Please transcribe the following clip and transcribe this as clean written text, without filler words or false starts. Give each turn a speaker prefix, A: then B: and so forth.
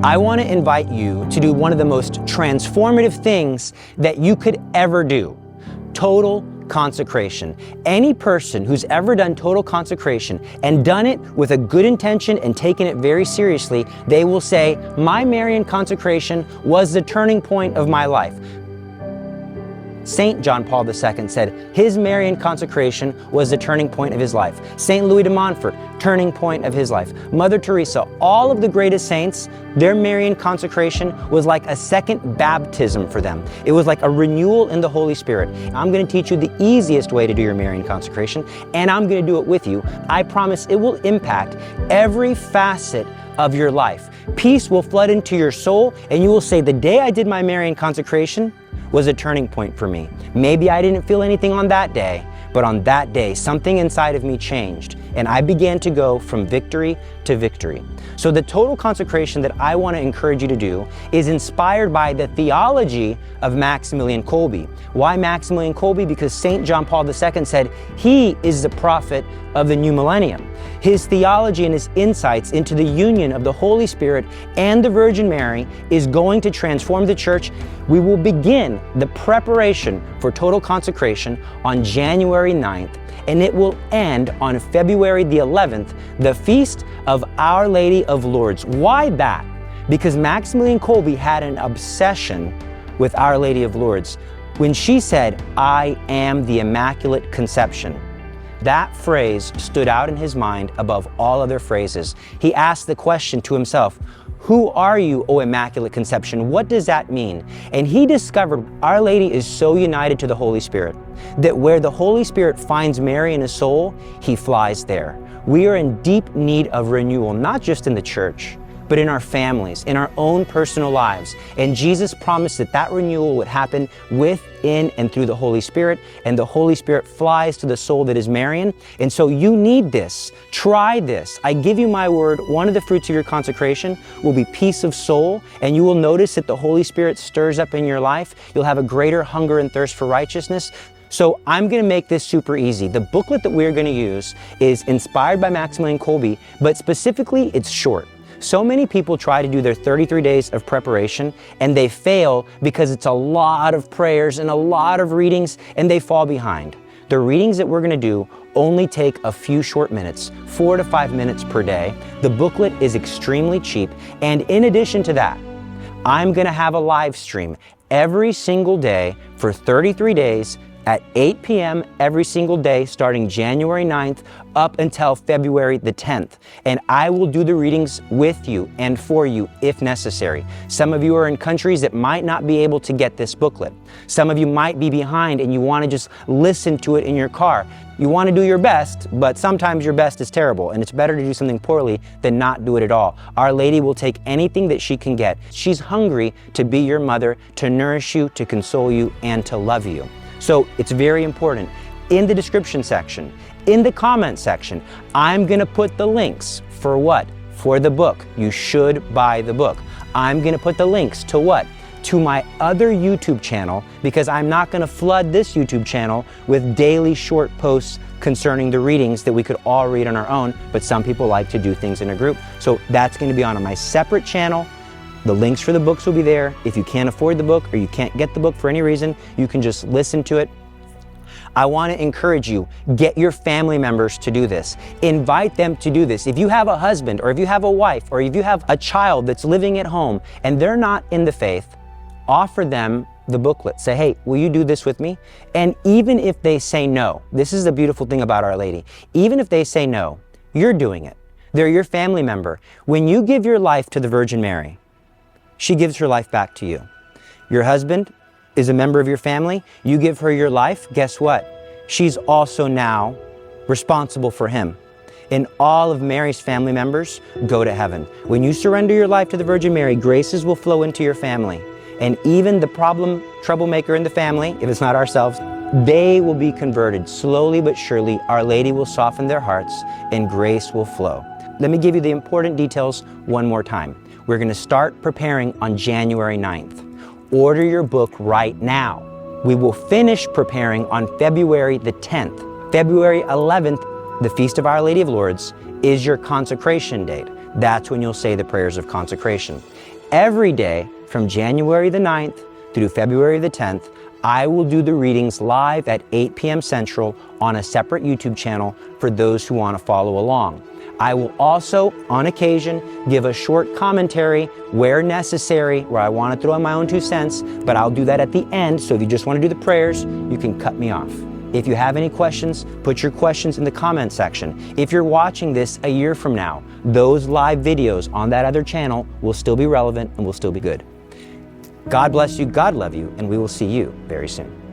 A: I want to invite you to do one of the most transformative things that you could ever do. Total consecration. Any person who's ever done total consecration and done it with a good intention and taken it very seriously, they will say, my Marian consecration was the turning point of my life. St. John Paul II said his Marian consecration was the turning point of his life. St. Louis de Montfort, turning point of his life. Mother Teresa, all of the greatest saints, their Marian consecration was like a second baptism for them. It was like a renewal in the Holy Spirit. I'm going to teach you the easiest way to do your Marian consecration, and I'm going to do it with you. I promise it will impact every facet of your life. Peace will flood into your soul, and you will say, the day I did my Marian consecration was a turning point for me. Maybe I didn't feel anything on that day, but on that day, something inside of me changed, and I began to go from victory to victory. So the total consecration that I want to encourage you to do is inspired by the theology of Maximilian Kolbe. Why Maximilian Kolbe? Because St. John Paul II said he is the prophet of the new millennium. His theology and his insights into the union of the Holy Spirit and the Virgin Mary is going to transform the church. We will begin the preparation for total consecration on January 9th, and it will end on February the 11th, the feast of Our Lady of Lourdes. Why that? Because Maximilian Kolbe had an obsession with Our Lady of Lourdes. When she said, I am the Immaculate Conception, that phrase stood out in his mind above all other phrases. He asked the question to himself, who are you, O Immaculate Conception? What does that mean? And he discovered Our Lady is so united to the Holy Spirit that where the Holy Spirit finds Mary in his soul, he flies there. We are in deep need of renewal, not just in the church, but in our families, in our own personal lives. And Jesus promised that that renewal would happen within and through the Holy Spirit, and the Holy Spirit flies to the soul that is Marian. And so you need this. Try this. I give you my word, one of the fruits of your consecration will be peace of soul, and you will notice that the Holy Spirit stirs up in your life. You'll have a greater hunger and thirst for righteousness. So I'm going to make this super easy. The booklet that we're going to use is inspired by Maximilian Kolbe, but specifically it's short. So many people try to do their 33 days of preparation and they fail because it's a lot of prayers and a lot of readings and they fall behind. The readings that we're going to do only take a few short minutes, 4 to 5 minutes per day. The booklet is extremely cheap, and in addition to that, I'm going to have a live stream every single day for 33 days at 8 p.m. every single day starting January 9th up until February the 10th. And I will do the readings with you and for you if necessary. Some of you are in countries that might not be able to get this booklet. Some of you might be behind and you want to just listen to it in your car. You want to do your best, but sometimes your best is terrible, and it's better to do something poorly than not do it at all. Our Lady will take anything that she can get. She's hungry to be your mother, to nourish you, to console you, and to love you. So it's very important. In the description section, in the comment section, I'm going to put the links for what? For the book. You should buy the book. I'm going to put the links to what? To my other YouTube channel, because I'm not going to flood this YouTube channel with daily short posts concerning the readings that we could all read on our own, but some people like to do things in a group. So that's going to be on my separate channel. The links for the books will be there. If you can't afford the book or you can't get the book for any reason, you can just listen to it. I want to encourage you, get your family members to do this. Invite them to do this. If you have a husband or if you have a wife or if you have a child that's living at home and they're not in the faith, offer them the booklet. Say, hey, will you do this with me? And even if they say no, this is the beautiful thing about Our Lady. Even if they say no, you're doing it. They're your family member. When you give your life to the Virgin Mary, she gives her life back to you. Your husband is a member of your family. You give her your life. Guess what? She's also now responsible for him. And all of Mary's family members go to heaven. When you surrender your life to the Virgin Mary, graces will flow into your family. And even the troublemaker in the family, if it's not ourselves, they will be converted. Slowly but surely, Our Lady will soften their hearts and grace will flow. Let me give you the important details one more time. We're going to start preparing on January 9th. Order your book right now. We will finish preparing on February the 10th. February 11th, the Feast of Our Lady of Lourdes, is your consecration date. That's when you'll say the prayers of consecration. every day from January the 9th through February the 10th, I will do the readings live at 8 p.m. Central on a separate YouTube channel for those who want to follow along. I will also, on occasion, give a short commentary where necessary, where I want to throw in my own 2 cents, but I'll do that at the end, so if you just want to do the prayers, you can cut me off. If you have any questions, put your questions in the comment section. If you're watching this a year from now, those live videos on that other channel will still be relevant and will still be good. God bless you, God love you, and we will see you very soon.